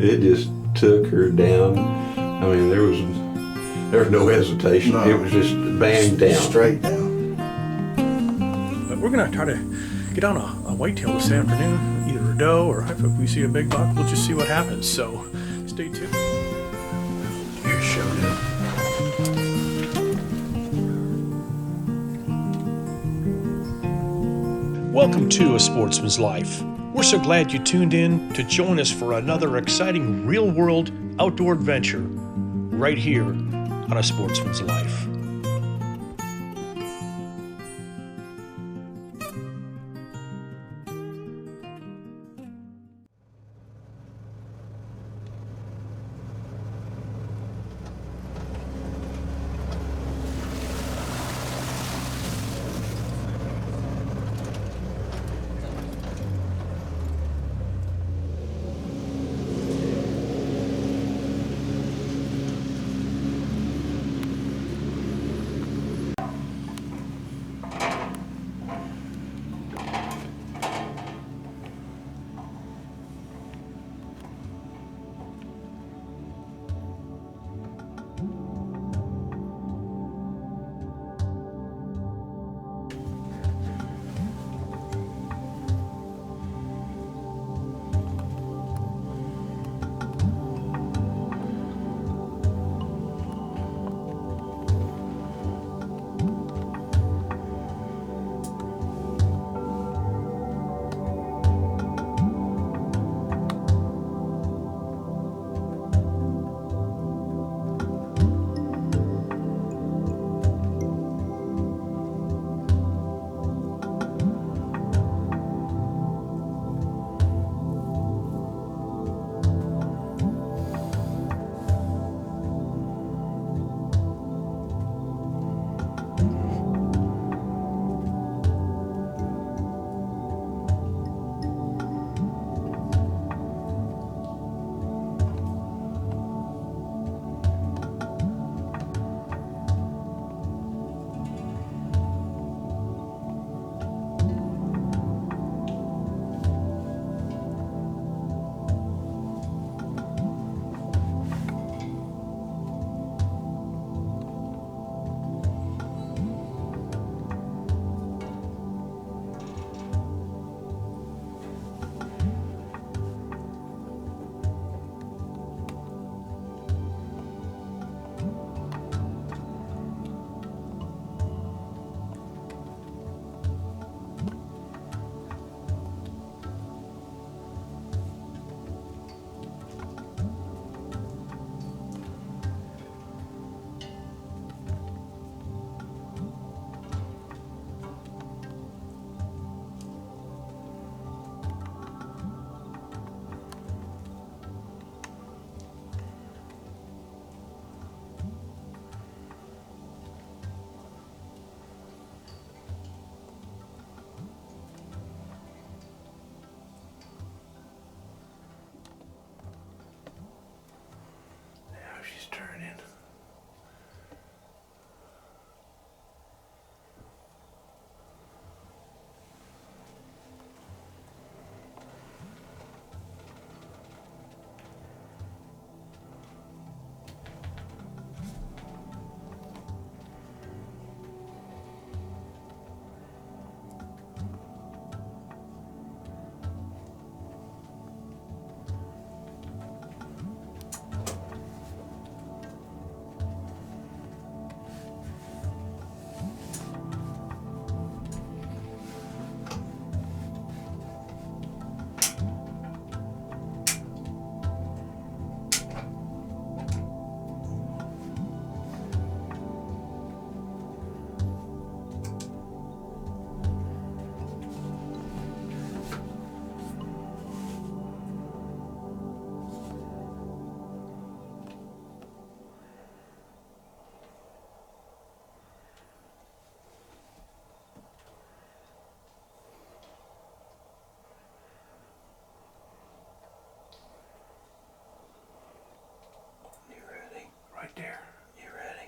It just took her down. I mean, there was no hesitation. No. It was just bang down. Straight down. But we're gonna try to get on a whitetail this afternoon, either a doe or if we see a big buck, we'll just see what happens. So stay tuned. Here showed up. Welcome to A Sportsman's Life. We're so glad you tuned in to join us for another exciting real-world outdoor adventure right here on A Sportsman's Life.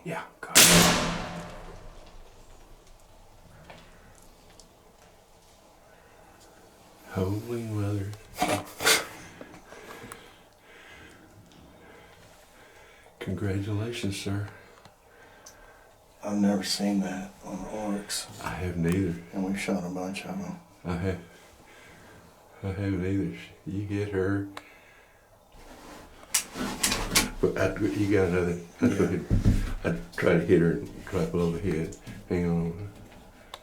Yeah, go. Holy mother. Congratulations, sir. I've never seen that on the Oryx. I haven't either. And we've shot a bunch of them. I haven't either. You get her. But you got another. I'd try to hit her and drop below the head. Hang on.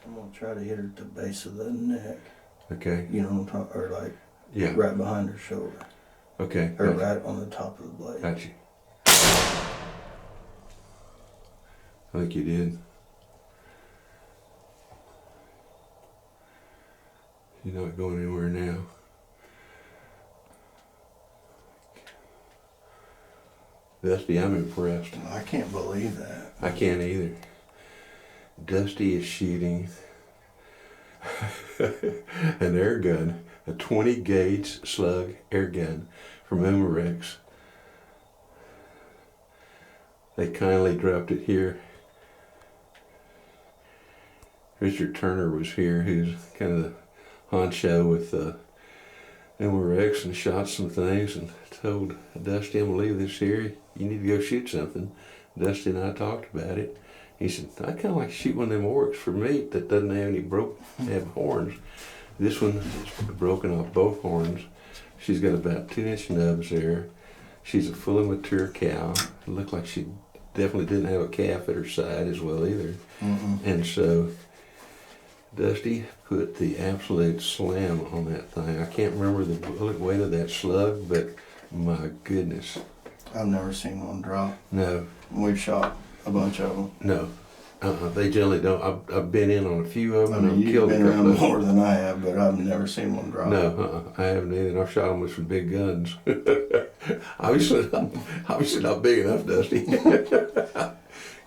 I'm gonna try to hit her at the base of the neck. Okay. You know what I'm talking, or like Yeah. right behind her shoulder. Okay. Or right on the top of the blade. Got you. I think you did. You're not going anywhere now. Dusty, I'm impressed. I can't believe that. I can't either. Dusty is shooting an air gun, a 20 gauge slug air gun from Oryx. They kindly dropped it here. Richard Turner was here, who's kind of the honcho with Oryx, and shot some things and told Dusty, I'm gonna leave this here. You need to go shoot something. Dusty and I talked about it. He said, I kind of like to shoot one of them Oryx for meat that doesn't have any have horns. This one is broken off both horns. She's got about 2-inch nubs there. She's a fully mature cow. It looked like she definitely didn't have a calf at her side as well either. And so Dusty put the absolute slam on that thing. I can't remember the bullet weight of that slug, but my goodness. I've never seen one drop. No. We've shot a bunch of them. No. They generally don't. I've been in on a few of them. I mean, and I've you've killed been a couple around of them. more than I have, but I've never seen one drop. No, I haven't either. And I've shot them with some big guns. obviously not big enough, Dusty.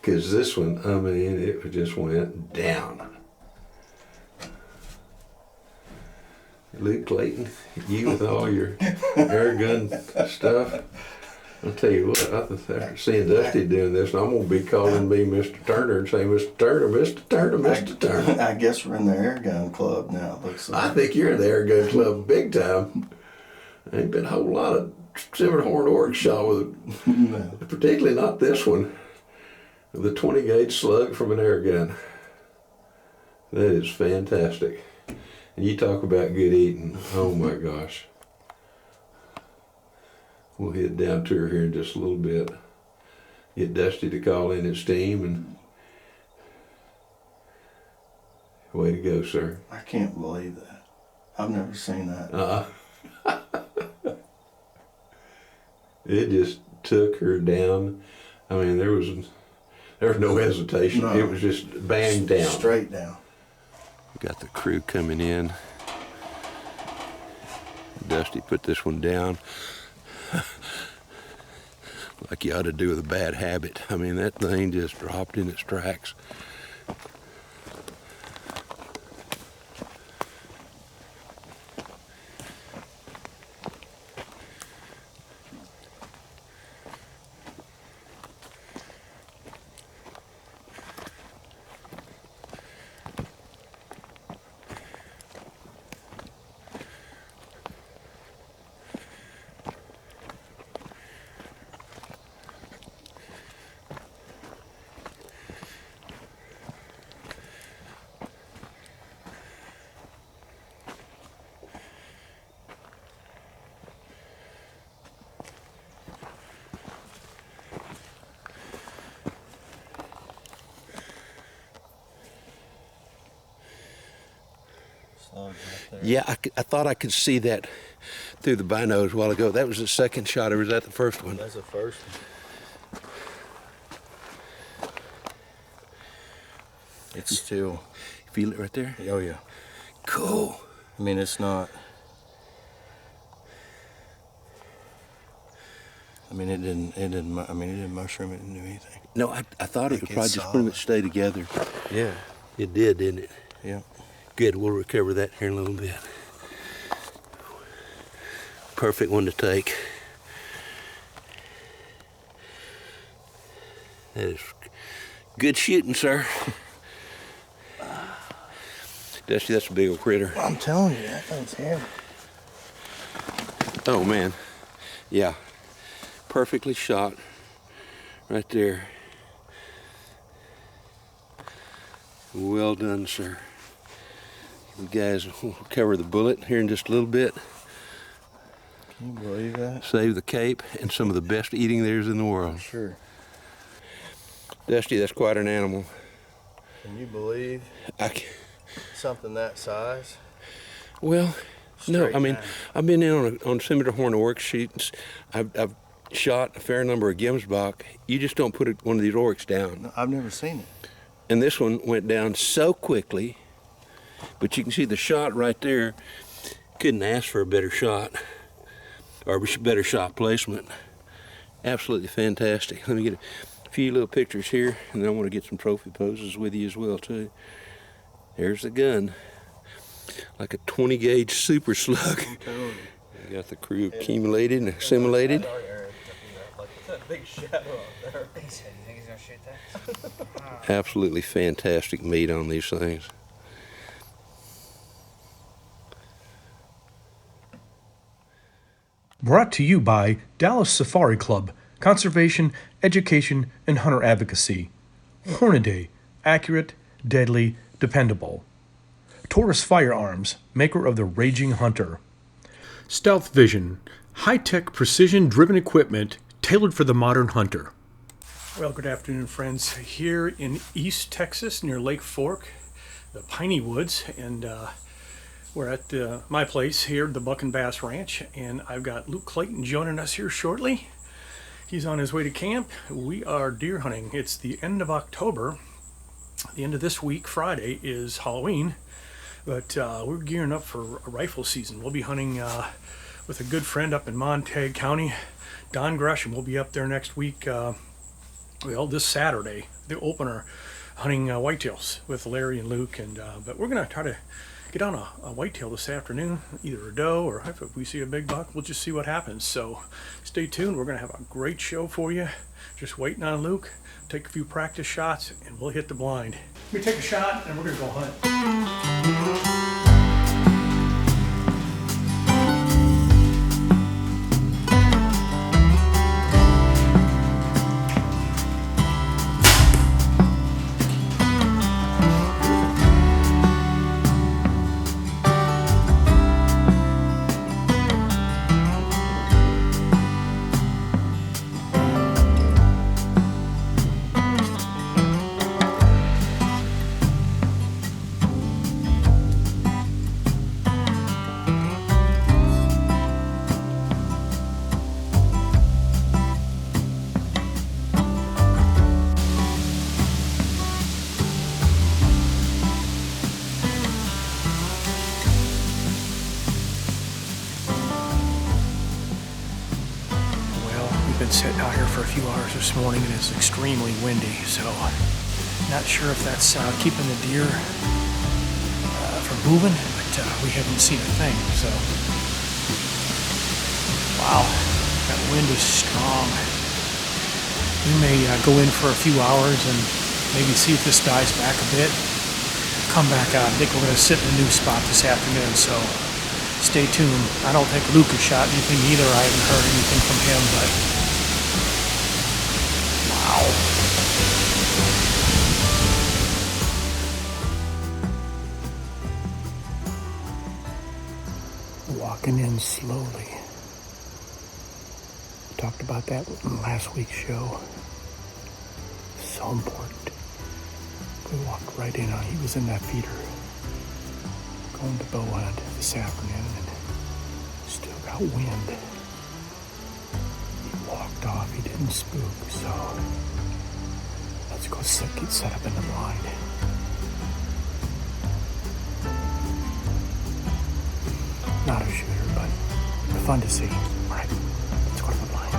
Because this one, I mean, it just went down. Luke Clayton, you with all your air gun stuff. I'll tell you what, after seeing Dusty doing this, I'm going to be calling me Mr. Turner and saying, Mr. Turner, Mr. Turner, Mr. Turner. I guess we're in the Airgun Club now, looks like. I think you're in the Air Gun Club big time. There ain't been a whole lot of Scimitar Oryx shot with it. No. Particularly not this one. The 20 gauge slug from an air gun. That is fantastic. And you talk about good eating. Oh my gosh. We'll head down to her here in just a little bit. Get Dusty to call in his team, and way to go, sir. I can't believe that. I've never seen that. It just took her down. I mean, there was no hesitation. No. It was just bang down. Straight down. Got the crew coming in. Dusty put this one down. Like you ought to do with a bad habit. I mean, that thing just dropped in its tracks. Yeah, I thought I could see that through the binos a while ago. That was the second shot, or was that the first one? That's the first one. It's still. Feel it right there? Oh yeah. Cool. I mean, it's not. I mean, it didn't mushroom. It didn't do anything. No, I thought it would Like probably it's just pretty solid. much stay together. Yeah. It did, didn't it? Yeah. Good, we'll recover that here in a little bit. Perfect one to take. That is good shooting, sir. Dusty, that's a big old critter. I'm telling you, that thing's heavy. Oh man, yeah, perfectly shot. right there. Well done, sir. You guys will cover the bullet here in just a little bit. Can you believe that? Save the cape and some of the best eating there's in the world. Sure. Dusty, that's quite an animal. Can you believe something that size? Well, no, I mean, down. I've been in on Scimitar Oryx shoots. I've shot a fair number of Gemsbach. You just don't put one of these Oryx down. No, I've never seen it. And this one went down so quickly, but you can see the shot right there. Couldn't ask for a better shot, or better shot placement. Absolutely fantastic. Let me get a few little pictures here, and then I want to get some trophy poses with you as well too. There's the gun, like a 20 gauge super slug. You got the crew accumulated and assimilated. That big shadow up there. He said, you think he's gonna shoot that? Absolutely fantastic meat on these things. Brought to you by Dallas Safari Club, Conservation, Education, and Hunter Advocacy. Hornady, accurate, deadly, dependable. Taurus Firearms, maker of the Raging Hunter. Stealth Vision, high-tech precision-driven equipment tailored for the modern hunter. Well, good afternoon, friends. Here in East Texas, near Lake Fork, the Piney Woods, and we're at my place here, the Buck and Bass Ranch, and I've got Luke Clayton joining us here shortly. He's on his way to camp. We are deer hunting. It's the end of October. The end of this week, Friday, is Halloween, but we're gearing up for a rifle season. We'll be hunting with a good friend up in Montague County, Don Gresham. We'll be up there next week, this Saturday, the opener, hunting whitetails with Larry and Luke, and but we're going to try to get on a whitetail this afternoon, either a doe, or if we see a big buck, we'll just see what happens. So stay tuned. We're going to have a great show for you. Just waiting on Luke, take a few practice shots, and we'll hit the blind. Let me take a shot, and we're going to go hunt. Been sitting out here for a few hours this morning and it's extremely windy, so not sure if that's keeping the deer from moving, but we haven't seen a thing. So wow, that wind is strong. We may go in for a few hours and maybe see if this dies back a bit, come back out. I think we're going to sit in a new spot this afternoon, so stay tuned. I don't think Luke has shot anything either. I haven't heard anything from him, but walking in slowly. We talked about that in last week's show. So important. We walked right in on. He was in that feeder, going to bow hunt this afternoon, and still got wind. He walked off. He didn't spook, so let's go get set up in the blind. Not a shooter, but fun to see. All right, let's go to the blind.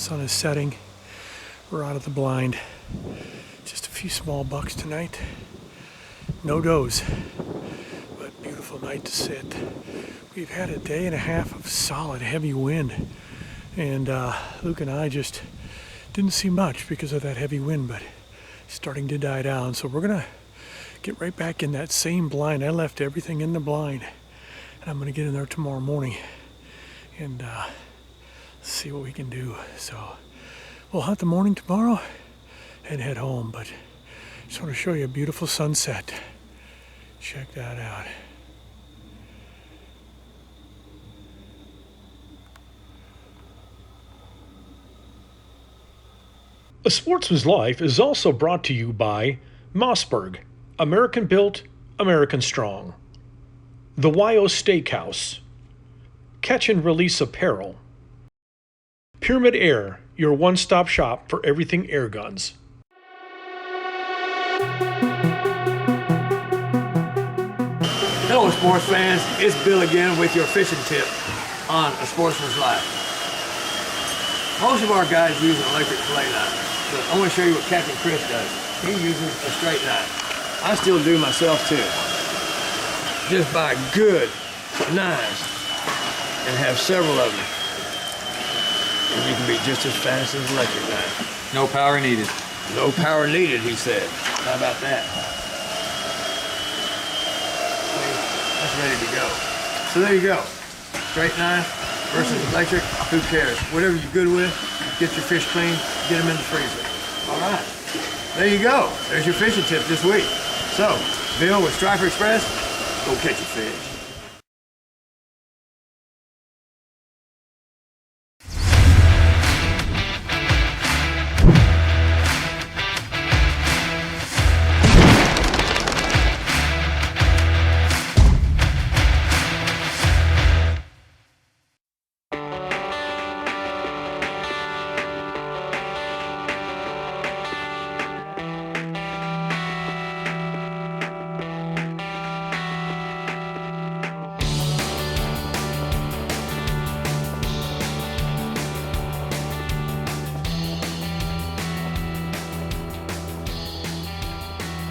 Sun is setting. We're out of the blind. Just a few small bucks tonight. No does, but beautiful night to sit. We've had a day and a half of solid heavy wind, and Luke and I just didn't see much because of that heavy wind, but it's starting to die down. So we're gonna get right back in that same blind. I left everything in the blind, and I'm gonna get in there tomorrow morning and see what we can do. So we'll hunt the morning tomorrow and head home, but just want to show you a beautiful sunset. Check that out. A Sportsman's Life is also brought to you by Mossberg, American Built, American Strong, The YO Steakhouse, Catch and Release Apparel, Pyramid Air, your one-stop shop for everything air guns. Hello, sports fans. It's Bill again with your fishing tip on A Sportsman's Life. Most of our guys use an electric fillet knife, but I want to show you what Captain Chris does. He uses a straight knife. I still do myself too. Just buy good knives and have several of them, and you can be just as fast as an electric knife. No power needed. No power needed, he said. How about that? That's ready to go. So there you go. Straight knife versus electric, who cares? Whatever you're good with, get your fish clean, get them in the freezer. All right. There you go. There's your fishing tip this week. So, Bill with Striper Express, go catch a fish.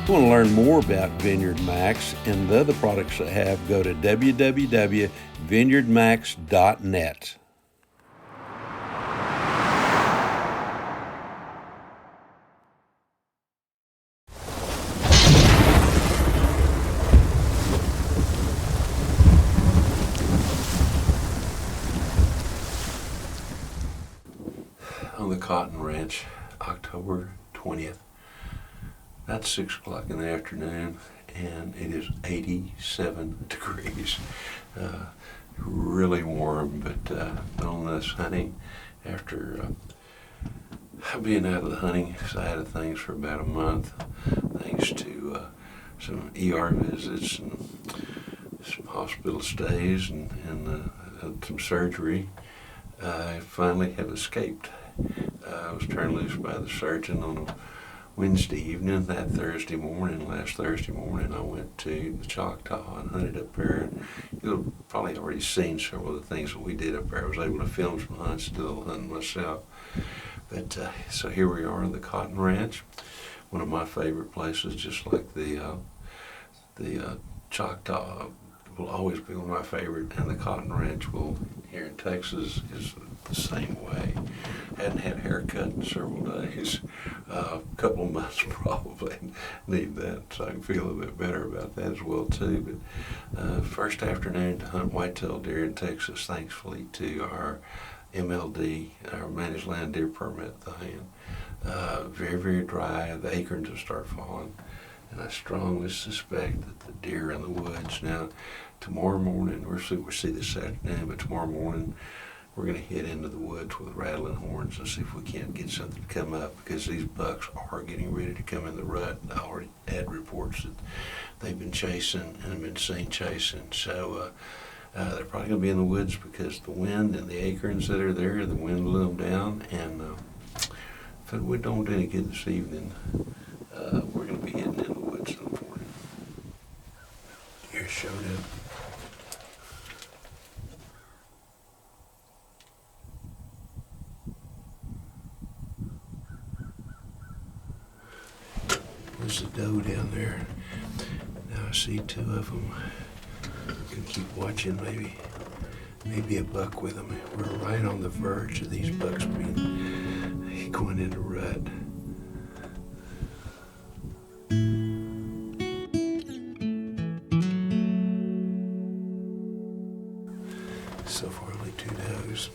If you want to learn more about Vineyard Max and the other products they have, go to www.vineyardmax.net. On the Cotton Ranch, October 20th. About 6 o'clock in the afternoon, and it is 87 degrees. Really warm, but on this hunting, after being out of the hunting side of things for about a month, thanks to some ER visits and some hospital stays and some surgery, I finally have escaped. I was turned loose by the surgeon on a Wednesday evening. Last Thursday morning, I went to the Choctaw and hunted up there. And you've probably already seen several of the things that we did up there. I was able to film some hunts, do a little hunting myself. But so here we are on the Cotton Ranch, one of my favorite places, just like the Choctaw will always be one of my favorite, and the Cotton Ranch will here in Texas is the same way. Hadn't had a haircut in several days, a couple of months probably. Need that so I can feel a bit better about that as well too. But first afternoon to hunt whitetail deer in Texas, thankfully to our MLD, our Managed Land Deer Permit thing. Very, very dry. The acorns will start falling. And I strongly suspect that the deer in the woods. Now, tomorrow morning, we'll see this afternoon, but tomorrow morning, we're going to head into the woods with rattling horns and see if we can't get something to come up, because these bucks are getting ready to come in the rut. I already had reports that they've been chasing and have been seen chasing. So they're probably going to be in the woods because the wind and the acorns that are there, the wind blew them down. And if we don't do any good this evening, we're going to be heading in the woods in the morning. Deer showed up. was the doe down there. Now I see two of them. I can keep watching, maybe a buck with them. We're right on the verge of these bucks going into rut. So far, only two does.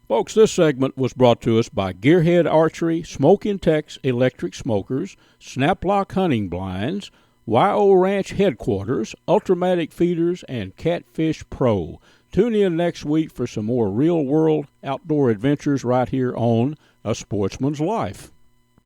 Folks, this segment was brought to us by Gearhead Archery, Smoke Intex Electric Smokers, Snaplock Hunting Blinds, YO Ranch Headquarters, Ultramatic Feeders, and Catfish Pro. Tune in next week for some more real-world outdoor adventures right here on A Sportsman's Life.